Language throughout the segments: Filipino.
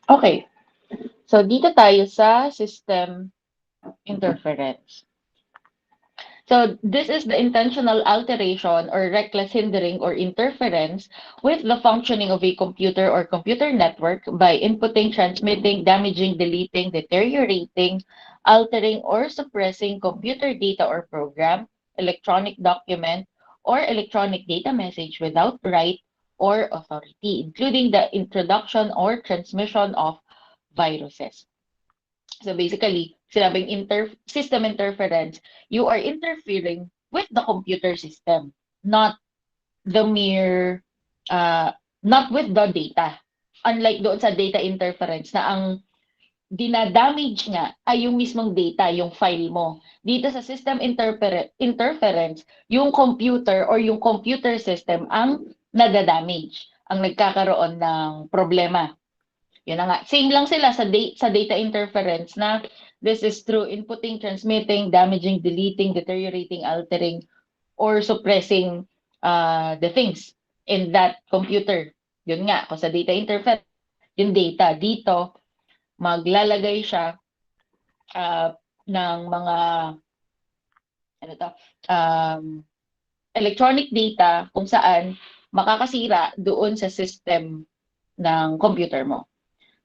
Okay, so dito tayo sa system interference. So this is the intentional alteration or reckless hindering or interference with the functioning of a computer or computer network by inputting, transmitting, damaging, deleting, deteriorating, altering, or suppressing computer data or program, electronic document, or electronic data message without right or authority, including the introduction or transmission of viruses. So basically, sinabing system interference, you are interfering with the computer system, not the mere, uh, not with the data. Unlike doon sa data interference na ang dinadamage nga ay yung mismong data, yung file mo. Dito sa system interference, yung computer or yung computer system ang nadadamage, ang nagkakaroon ng problema. Yun na nga. Same lang sila sa data interference na this is through inputting, transmitting, damaging, deleting, deteriorating, altering, or suppressing the things in that computer. Yun nga, kung sa data interference, yung data dito, maglalagay siya uh, ng mga ano to, um, electronic data kung saan makakasira doon sa system ng computer mo.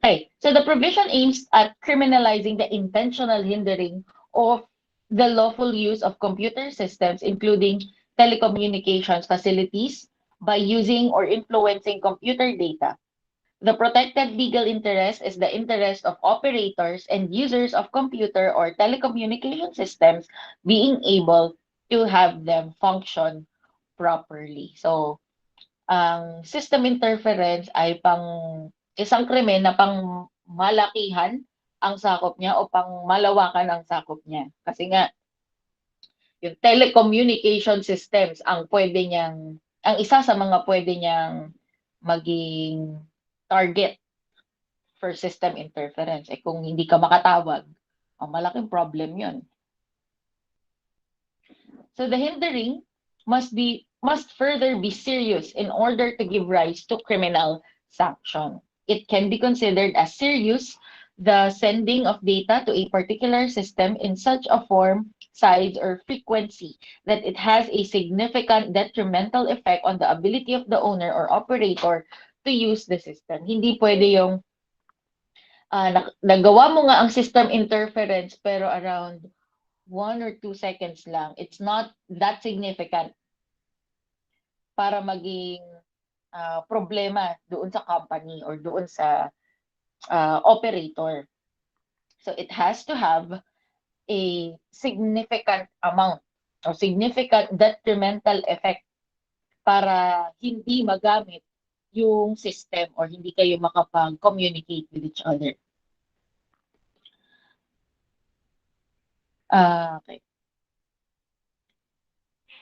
Okay, so the provision aims at criminalizing the intentional hindering of the lawful use of computer systems, including telecommunications facilities, by using or influencing computer data. The protected legal interest is the interest of operators and users of computer or telecommunication systems being able to have them function properly. So, ang system interference ay isang krimen na pang malakihan ang sakop niya o pang malawakan ang sakop niya. Kasi nga, yung telecommunication systems ang isa sa mga pwede niyang maging target for system interference. Eh kung hindi ka makatawag, ang malaking problem yun. So the hindering must further be serious in order to give rise to criminal sanction. It can be considered as serious the sending of data to a particular system in such a form, size, or frequency that it has a significant detrimental effect on the ability of the owner or operator to use the system. Hindi pwede yung nagawa mo nga ang system interference pero around 1 or 2 seconds lang. It's not that significant para maging problema doon sa company or doon sa operator. So it has to have a significant amount or significant detrimental effect para hindi magamit yung system or hindi kayo makapag-communicate with each other. Okay.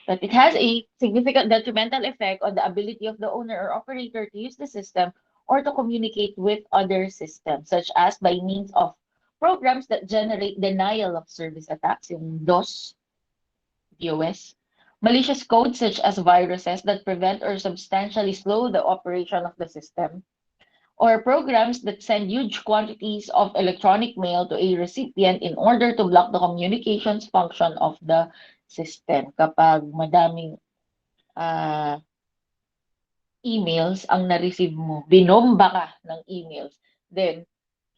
That it has a significant detrimental effect on the ability of the owner or operator to use the system or to communicate with other systems, such as by means of programs that generate denial of service attacks, yung DOS, malicious codes such as viruses that prevent or substantially slow the operation of the system, or programs that send huge quantities of electronic mail to a recipient in order to block the communications function of the system. Kapag madaming emails ang na-receive mo, binomba ka ng emails, then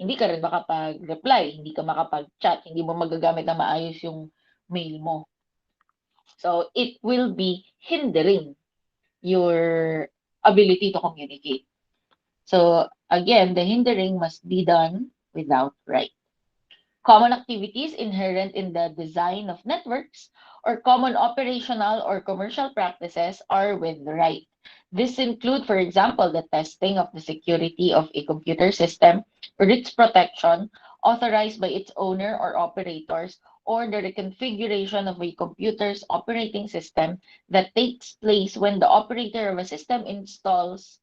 hindi ka rin makapag-reply, hindi ka makapag-chat, hindi mo magagamit na maayos yung mail mo. So it will be hindering your ability to communicate. So again, the hindering must be done without right. Common activities inherent in the design of networks or common operational or commercial practices are with right. This include, for example, the testing of the security of a computer system or its protection authorized by its owner or operators, or the reconfiguration of a computer's operating system that takes place when the operator of a system installs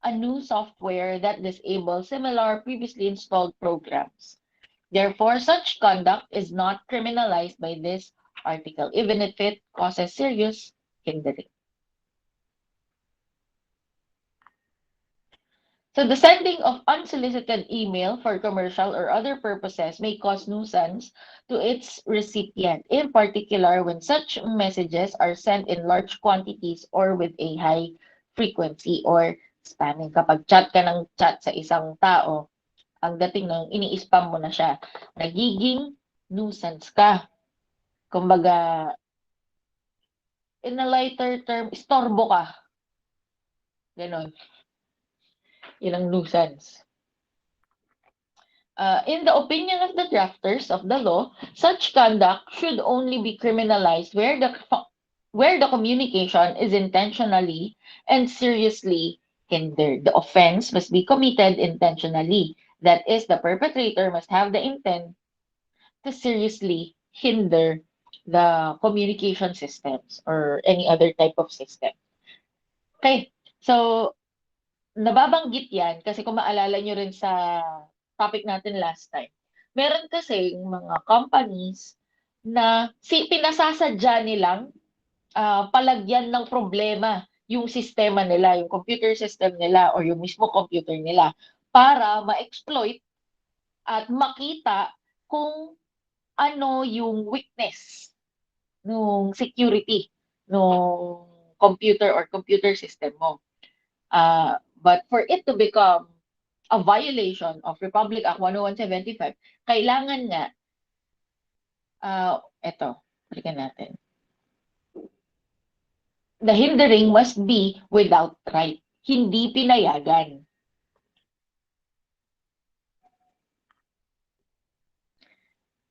a new software that disables similar previously installed programs. Therefore, such conduct is not criminalized by this article, even if it causes serious hindering. So the sending of unsolicited email for commercial or other purposes may cause nuisance to its recipient, in particular when such messages are sent in large quantities or with a high frequency or spamming. Kapag chat ka ng chat sa isang tao, ang dating ng ini-spam mo na siya, nagiging nuisance ka. Kumbaga, in a lighter term, istorbo ka. Ganon. Yun ang nuisance. In the opinion of the drafters of the law, such conduct should only be criminalized where the communication is intentionally and seriously hindered. The offense must be committed intentionally. That is, the perpetrator must have the intent to seriously hinder the communication systems or any other type of system. Okay, so nababanggit yan kasi kung maalala nyo rin sa topic natin last time, meron kasing mga companies na pinasasadya nilang palagyan ng problema yung sistema nila, yung computer system nila or yung mismo computer nila para ma-exploit at makita kung ano yung weakness nung security nung computer or computer system mo. But for it to become a violation of Republic Act 10175, kailangan nga, eto, balikan natin. The hindering must be without right. Hindi pinayagan.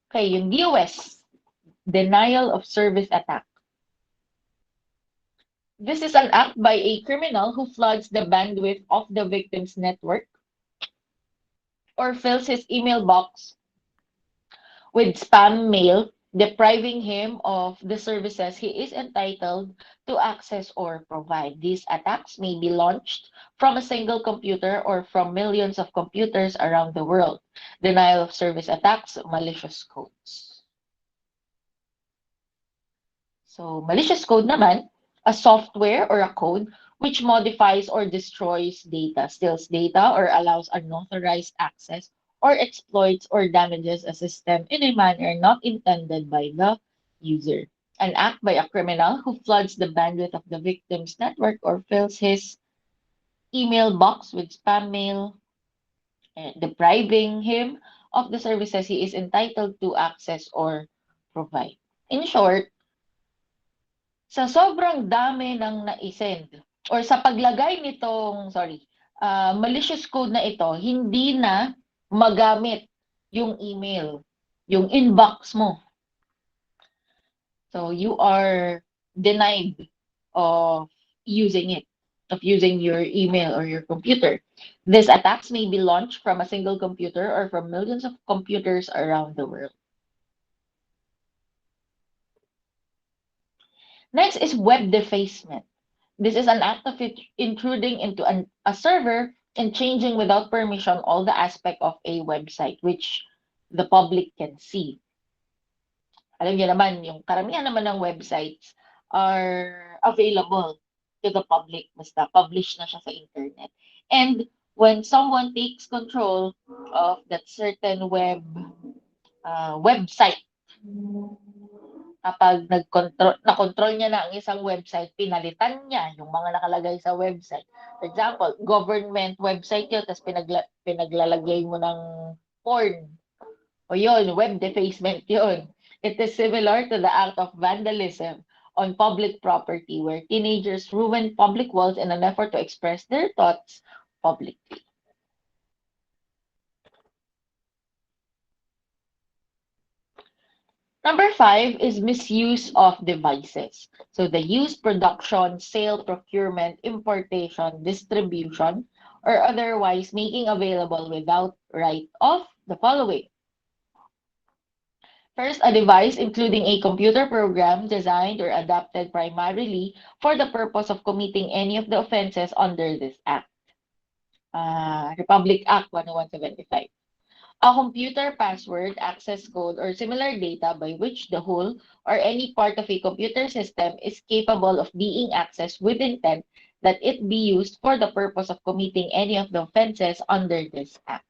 Okay, yung DOS, denial of service attack. This is an act by a criminal who floods the bandwidth of the victim's network or fills his email box with spam mail, depriving him of the services he is entitled to access or provide. These attacks may be launched from a single computer or from millions of computers around the world. Denial of service attacks, malicious codes. So, malicious code naman, a software or a code which modifies or destroys data, steals data, or allows unauthorized access, or exploits or damages a system in a manner not intended by the user. An act by a criminal who floods the bandwidth of the victim's network or fills his email box with spam mail, depriving him of the services he is entitled to access or provide. In short, sa sobrang dami ng na-send or sa paglagay nitong, malicious code na ito, hindi na magamit yung email, yung inbox mo. So you are denied of using it, of using your email or your computer. These attacks may be launched from a single computer or from millions of computers around the world. Next is web defacement. This is an act of intruding into a server and changing without permission all the aspect of a website which the public can see. Alam niyo naman, yung karamihan naman ng websites are available to the public. Basta publish na siya sa internet. And when someone takes control of that certain website, kapag na-control niya na ang isang website, pinalitan niya yung mga nakalagay sa website. For example, government website yun, tapos pinaglalagay mo ng porn. O yun, web defacement yun. It is similar to the act of vandalism on public property where teenagers ruin public walls in an effort to express their thoughts publicly. Number 5 is misuse of devices. So the use, production, sale, procurement, importation, distribution, or otherwise making available without right of the following. First, a device including a computer program designed or adapted primarily for the purpose of committing any of the offenses under this Act. Republic Act 10175. A computer password, access code, or similar data by which the whole or any part of a computer system is capable of being accessed with intent that it be used for the purpose of committing any of the offenses under this act.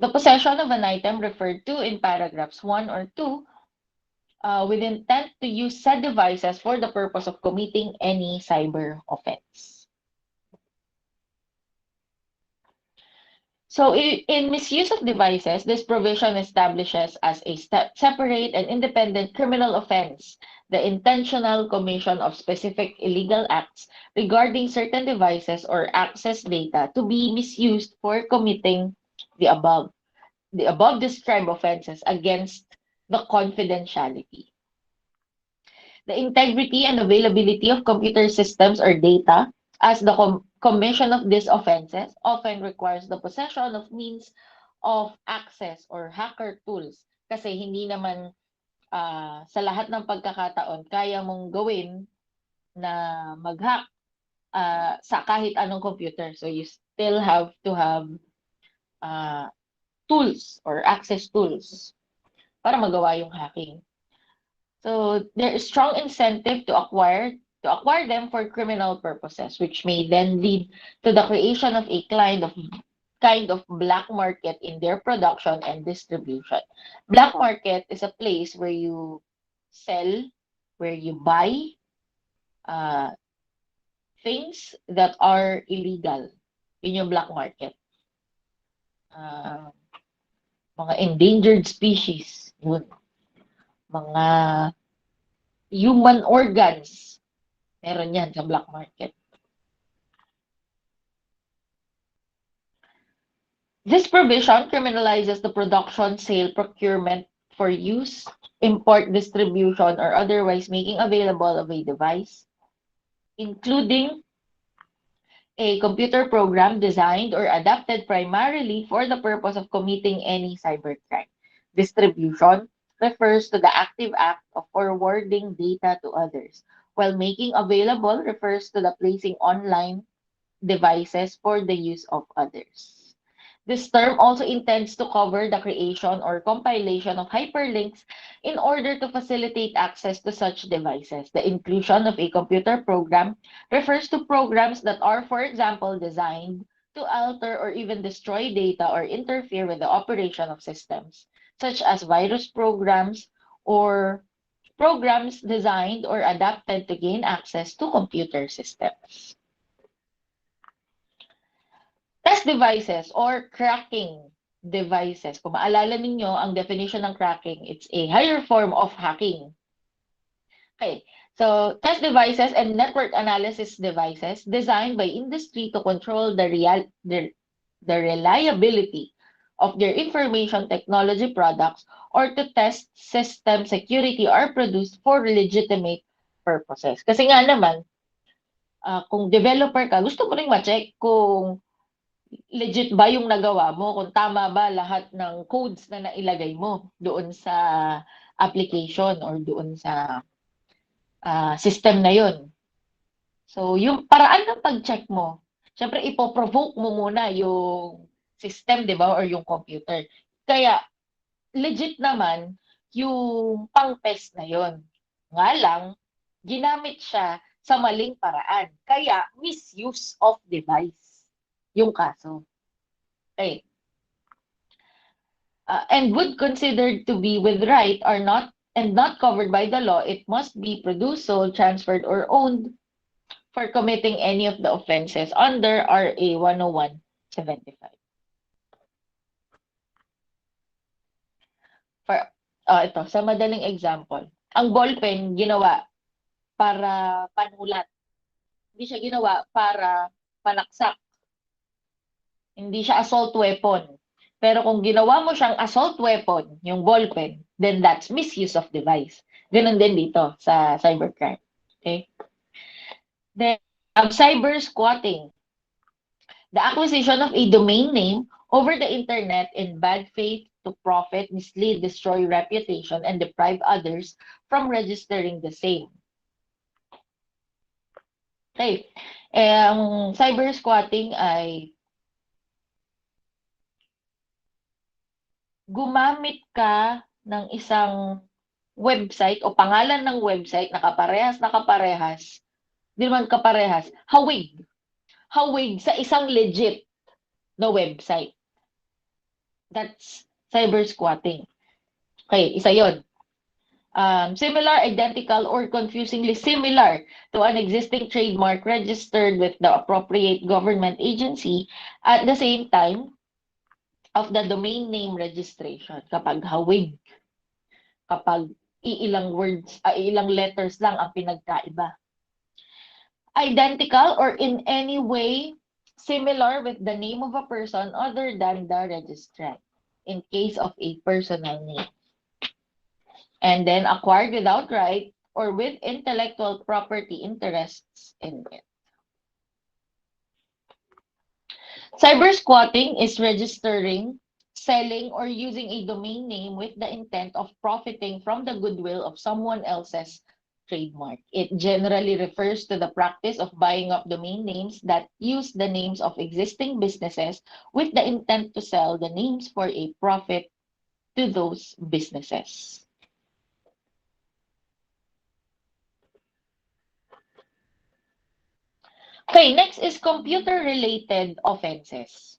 The possession of an item referred to in paragraphs 1 or 2 with intent to use said devices for the purpose of committing any cyber offense. So in misuse of devices, this provision establishes as a separate and independent criminal offense the intentional commission of specific illegal acts regarding certain devices or access data to be misused for committing the above described offenses against the confidentiality, the integrity and availability of computer systems or data, as the commission of these offenses often requires the possession of means of access or hacker tools. Kasi hindi naman sa lahat ng pagkakataon kaya mong gawin na mag-hack sa kahit anong computer. So you still have to have tools or access tools para magawa yung hacking. So there is strong incentive to acquire them for criminal purposes, which may then lead to the creation of a kind of black market in their production and distribution. Black market is a place where you sell, where you buy things that are illegal. Yun yung black market. Mga endangered species, yun. Mga human organs, meron yan sa black market. This provision criminalizes the production, sale, procurement for use, import, distribution, or otherwise making available of a device, including a computer program designed or adapted primarily for the purpose of committing any cybercrime. Distribution refers to the active act of forwarding data to others, while making available refers to the placing online devices for the use of others. This term also intends to cover the creation or compilation of hyperlinks in order to facilitate access to such devices. The inclusion of a computer program refers to programs that are, for example, designed to alter or even destroy data or interfere with the operation of systems, such as virus programs or programs designed or adapted to gain access to computer systems. Test devices or cracking devices. Kung maalala ninyo, ang definition ng cracking, it's a higher form of hacking. Okay, so test devices and network analysis devices designed by industry to control the reliability of their information technology products or to test system security are produced for legitimate purposes. Kasi nga naman, kung developer ka, gusto mo ring ma-check kung legit ba yung nagawa mo, kung tama ba lahat ng codes na nailagay mo doon sa application or doon sa system na yun. So, yung paraan ng pag-check mo, syempre ipoprovoke mo muna yung system, di ba, or yung computer. Kaya, legit naman yung pang-test na yun. Nga lang, ginamit siya sa maling paraan. Kaya, misuse of device yung kaso. Okay. And would considered to be with right are not and not covered by the law, it must be produced, sold, transferred, or owned for committing any of the offenses under RA 101/75. For ito, sa madaling example, ang ballpen ginawa para panulat. Hindi siya ginawa para panaksak. Hindi siya assault weapon. Pero kung ginawa mo siyang assault weapon, yung ballpen, then that's misuse of device. Ganun din dito sa cybercrime. Okay? Then, cyber squatting. The acquisition of a domain name over the internet in bad faith to profit, mislead, destroy reputation, and deprive others from registering the same. Okay. Ang cyber squatting ay gumamit ka ng isang website o pangalan ng website na kaparehas Di naman kaparehas. Hawig. Hawig sa isang legit na website. That's cyber squatting. Okay, isa yon. Similar, identical, or confusingly similar to an existing trademark registered with the appropriate government agency at the same time of the domain name registration. Kapag hawig, kapag iilang words, iilang letters lang ang pinagkaiba. Identical or in any way similar with the name of a person other than the registrant in case of a personal name. And then acquired without right or with intellectual property interests in it. Cyber squatting is registering, selling, or using a domain name with the intent of profiting from the goodwill of someone else's trademark. It generally refers to the practice of buying up domain names that use the names of existing businesses with the intent to sell the names for a profit to those businesses. Okay, next is computer-related offenses.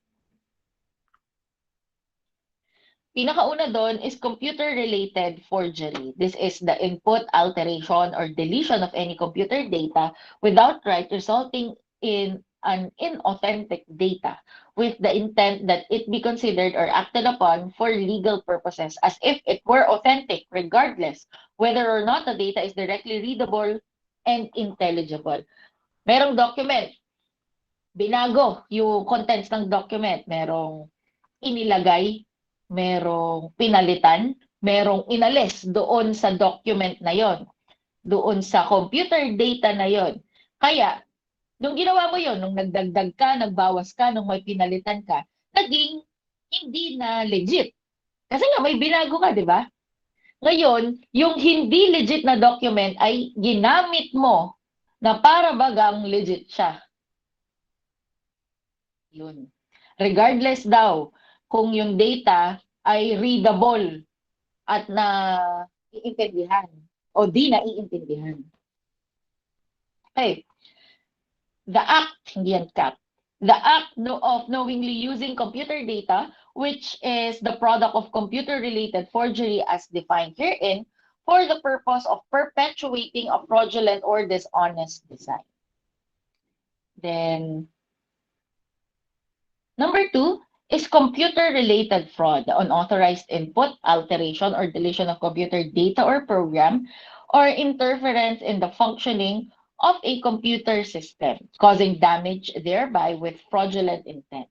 Pinakauna doon is computer-related forgery. This is the input, alteration, or deletion of any computer data without right resulting in an inauthentic data with the intent that it be considered or acted upon for legal purposes as if it were authentic regardless whether or not the data is directly readable and intelligible. Merong document, binago yung contents ng document, merong inilagay, merong pinalitan, merong inalis doon sa document na yon, doon sa computer data na yon. Kaya, nung ginawa mo yon, nung nagdagdag ka, nagbawas ka, nung may pinalitan ka, naging hindi na legit. Kasi nga may binago ka, di ba? Ngayon, yung hindi legit na document ay ginamit mo na para bagang legit siya. Yun. Regardless daw kung yung data ay readable at na iintindihan o di na iintindihan. Okay. The act, hindi yan cat. The act of knowingly using computer data, which is the product of computer-related forgery as defined herein, for the purpose of perpetuating a fraudulent or dishonest design. Then, number 2 is computer-related fraud, the unauthorized input, alteration, or deletion of computer data or program, or interference in the functioning of a computer system, causing damage thereby with fraudulent intent.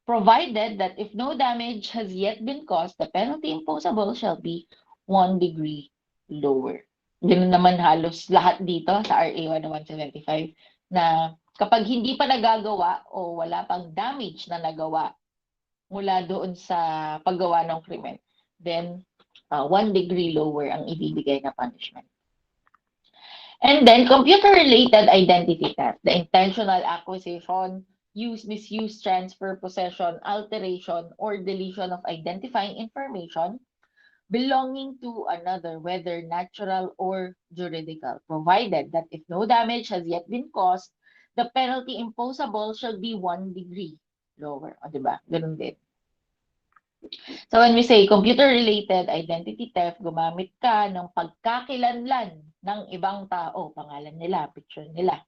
Provided that if no damage has yet been caused, the penalty imposable shall be 1 degree lower. Ganun naman halos lahat dito sa RA 10175 na kapag hindi pa nagagawa o wala pang damage na nagawa mula doon sa paggawa ng krimen, then 1 degree lower ang ibibigay na punishment. And then, computer-related identity theft, the intentional acquisition, use, misuse, transfer, possession, alteration, or deletion of identifying information belonging to another, whether natural or juridical, provided that if no damage has yet been caused, the penalty imposable shall be 1 degree lower. O, diba? Ganun din. So when we say computer-related identity theft, gumamit ka ng pagkakilanlan ng ibang tao, pangalan nila, picture nila.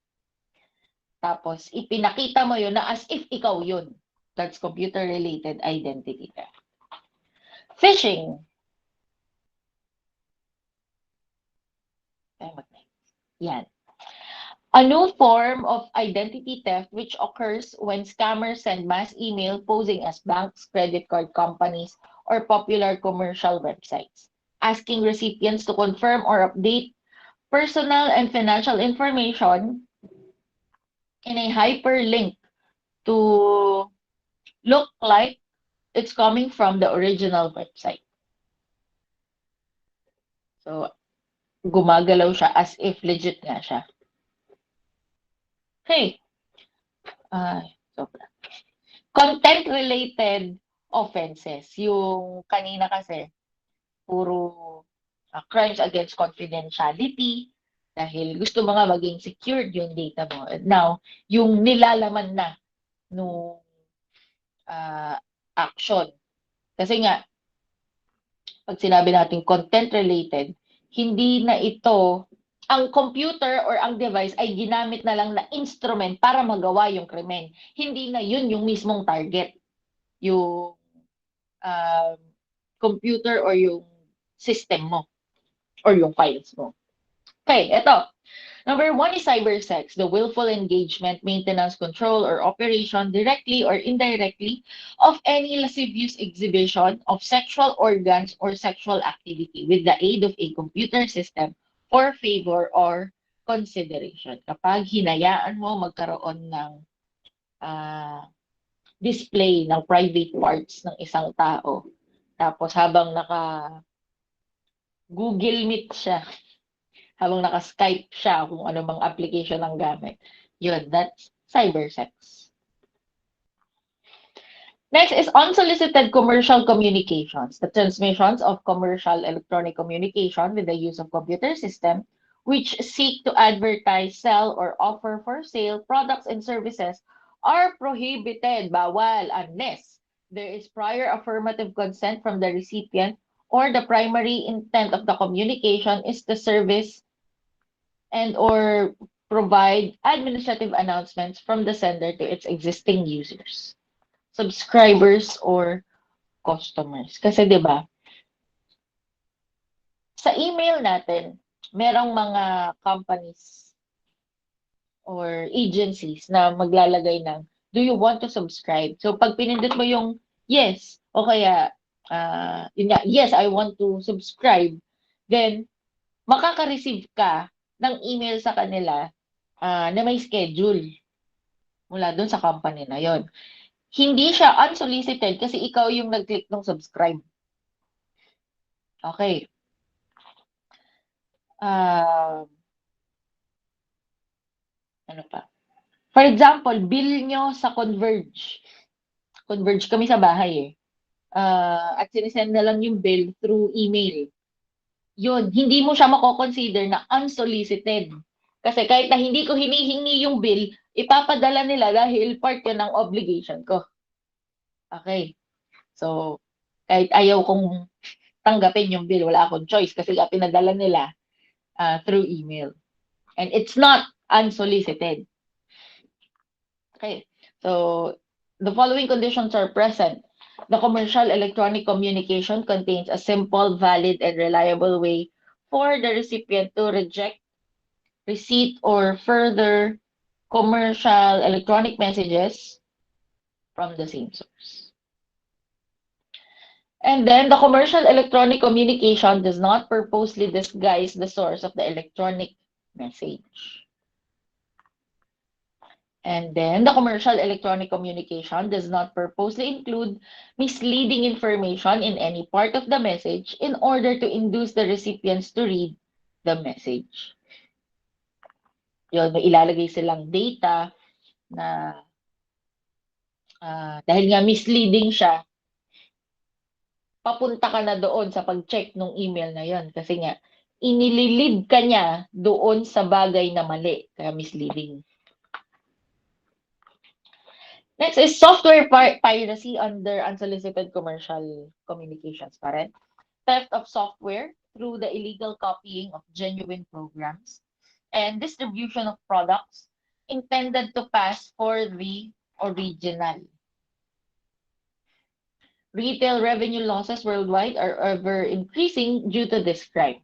Tapos ipinakita mo yun na as if ikaw yun. That's computer-related identity theft. Phishing. Yan. A new form of identity theft which occurs when scammers send mass email posing as banks, credit card companies, or popular commercial websites, asking recipients to confirm or update personal and financial information in a hyperlink to look like it's coming from the original website. So, gumagalaw siya as if legit nga siya. Okay. Sobra. Content-related offenses. Yung kanina kasi, puro crimes against confidentiality, Dahil gusto mo nga maging secured yung data mo. And now, yung nilalaman na nung action. Kasi nga, pag sinabi natin content related, hindi na ito, ang computer or ang device ay ginamit na lang na instrument para magawa yung krimen. Hindi na yun yung mismong target. Yung um, computer or yung system mo or yung files mo. Okay, ito. Number one is cybersex, the willful engagement, maintenance, control, or operation directly or indirectly of any lascivious exhibition of sexual organs or sexual activity with the aid of a computer system for favor or consideration. Kapag hinayaan mo magkaroon ng ah, display ng private parts ng isang tao, tapos habang naka Google Meet siya, habang naka-Skype siya, kung ano mang application ang gamit. Yun, that's cybersex. Next is unsolicited commercial communications, the transmissions of commercial electronic communication with the use of computer system which seek to advertise, sell, or offer for sale products and services are prohibited, bawal, unless there is prior affirmative consent from the recipient or the primary intent of the communication is the service and or provide administrative announcements from the sender to its existing users, subscribers, or customers. Kasi 'di ba, sa email natin, merong mga companies or agencies na maglalagay ng, do you want to subscribe? So pag pinindot mo yung yes, o kaya yun nga, yes, I want to subscribe, then makaka-receive ka ng email sa kanila na may schedule mula dun sa company na yon. Hindi siya unsolicited kasi ikaw yung nag-click ng subscribe. Okay. Ano pa? For example, bill nyo sa Converge. Converge kami sa bahay eh. At sinisend na lang yung bill through email. Yun, hindi mo siya mako-consider na unsolicited. Kasi kahit na hindi ko hinihingi yung bill, ipapadala nila dahil part yun ng obligation ko. Okay. So, kahit ayaw kong tanggapin yung bill, wala akong choice kasi pinadala nila through email. And it's not unsolicited. Okay. So, the following conditions are present. The commercial electronic communication contains a simple, valid, and reliable way for the recipient to reject, receipt, or further commercial electronic messages from the same source. And then the commercial electronic communication does not purposely disguise the source of the electronic message. And then the commercial electronic communication does not purposely include misleading information in any part of the message in order to induce the recipients to read the message. Yun, may ilalagay silang data na dahil nga misleading siya, papunta ka na doon sa pag-check ng email na yon kasi nga inililid ka niya doon sa bagay na mali, kaya misleading. Next is software piracy under unsolicited commercial communications pa rin. Theft of software through the illegal copying of genuine programs and distribution of products intended to pass for the original. Retail revenue losses worldwide are ever increasing due to this crime.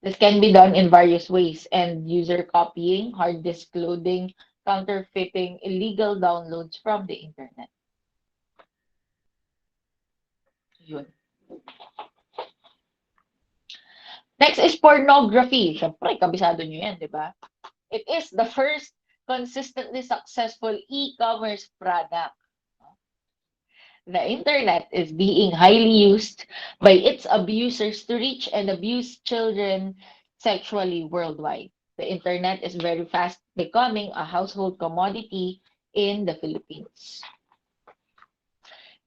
This can be done in various ways: end user copying, hard disk loading, counterfeiting, illegal downloads from the internet. Yun. Next is pornography. Siyempre, kabisado nyo yan, di ba? It is the first consistently successful e-commerce product. The internet is being highly used by its abusers to reach and abuse children sexually worldwide. The internet is very fast becoming a household commodity in the Philippines.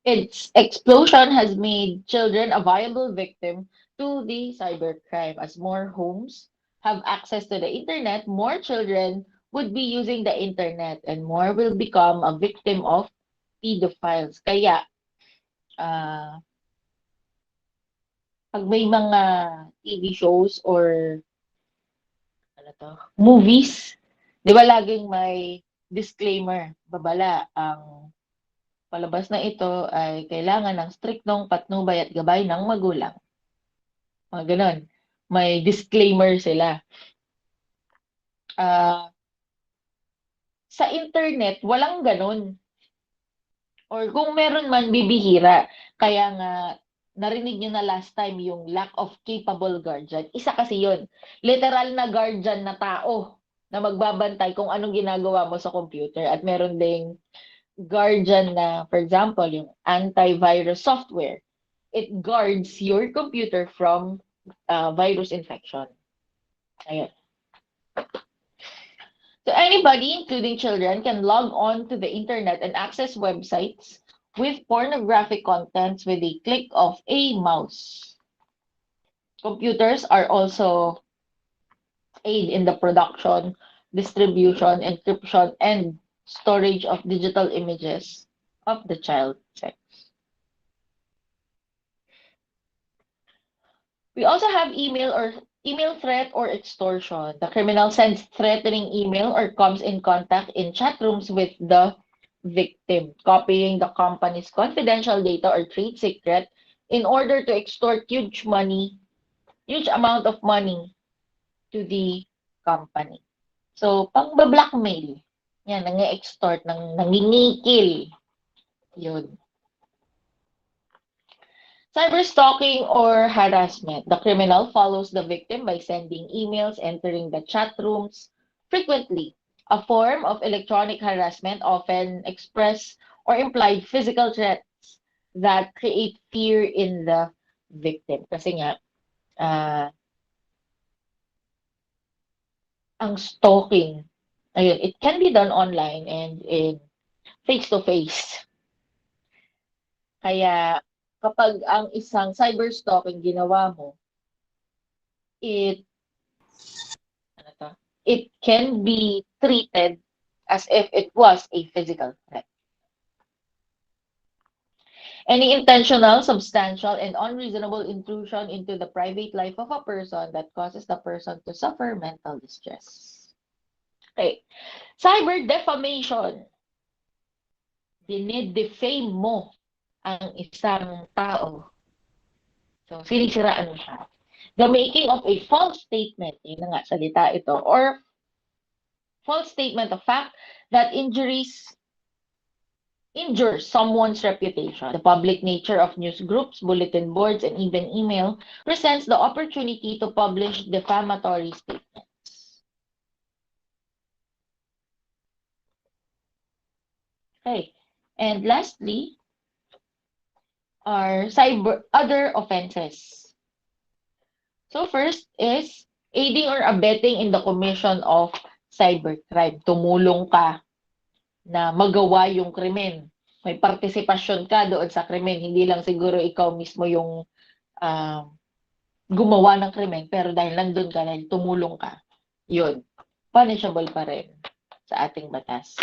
Its explosion has made children a viable victim to the cybercrime as more homes have access to the internet, more children would be using the internet and more will become a victim of pedophiles. Kaya, ah, pag may mga TV shows or ano to, movies, di ba laging may disclaimer, babala, ang palabas na ito ay kailangan ng striktong patnubay at gabay ng magulang. Mga ganon. May disclaimer sila. Ah, sa internet, walang ganon. Or kung meron man, bibihira. Kaya nga, narinig nyo na last time yung lack of capable guardian. Isa kasi yun. Literal na guardian na tao na magbabantay kung anong ginagawa mo sa computer. At meron ding guardian na, for example, yung antivirus software. It guards your computer from virus infection. Ayun. So anybody, including children, can log on to the internet and access websites with pornographic contents with a click of a mouse. Computers are also aid in the production, distribution, encryption, and storage of digital images of the child sex. We also have email threat or extortion. The criminal sends threatening email or comes in contact in chat rooms with the victim, copying the company's confidential data or trade secret in order to extort huge amount of money to the company. So, pang-blackmail. Yan, nang-extort, nanginikil. Yun. Cyberstalking or harassment. The criminal follows the victim by sending emails, entering the chat rooms frequently. A form of electronic harassment often express or implied physical threats that create fear in the victim. Kasi nga, ang stalking, ayun, it can be done online and in face-to-face. Kaya kapag ang isang cyberstalking ginawa mo, it ano to, it can be treated as if it was a physical threat. Any intentional, substantial, and unreasonable intrusion into the private life of a person that causes the person to suffer mental distress. Okay. Cyber defamation. Dinidefame mo ang isang tao. So, sinisiraan mo siya. The making of a false statement, yun na nga, salita ito, or false statement of fact that injures someone's reputation. The public nature of news groups, bulletin boards, and even email presents the opportunity to publish defamatory statements. Okay. And lastly, are other offenses. So first is aiding or abetting in the commission of cybercrime. Tumulong ka na magawa yung krimen. May partisipasyon ka doon sa krimen. Hindi lang siguro ikaw mismo yung gumawa ng krimen, pero dahil nandun ka, dahil tumulong ka, yun, punishable pa rin sa ating batas.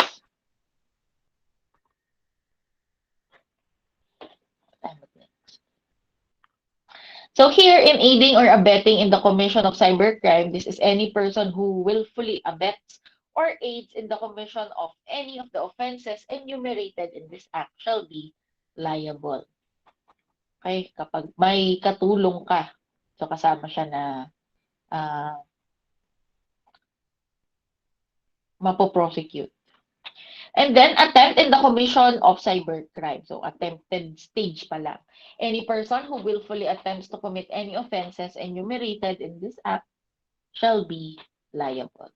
So here, in aiding or abetting in the commission of cybercrime, this is any person who willfully abets or aids in the commission of any of the offenses enumerated in this act shall be liable. Okay, kapag may katulong ka, so kasama siya na mapoprosecute. And then, attempt in the commission of cybercrime. So, attempted stage pa lang. Any person who willfully attempts to commit any offenses enumerated in this act shall be liable.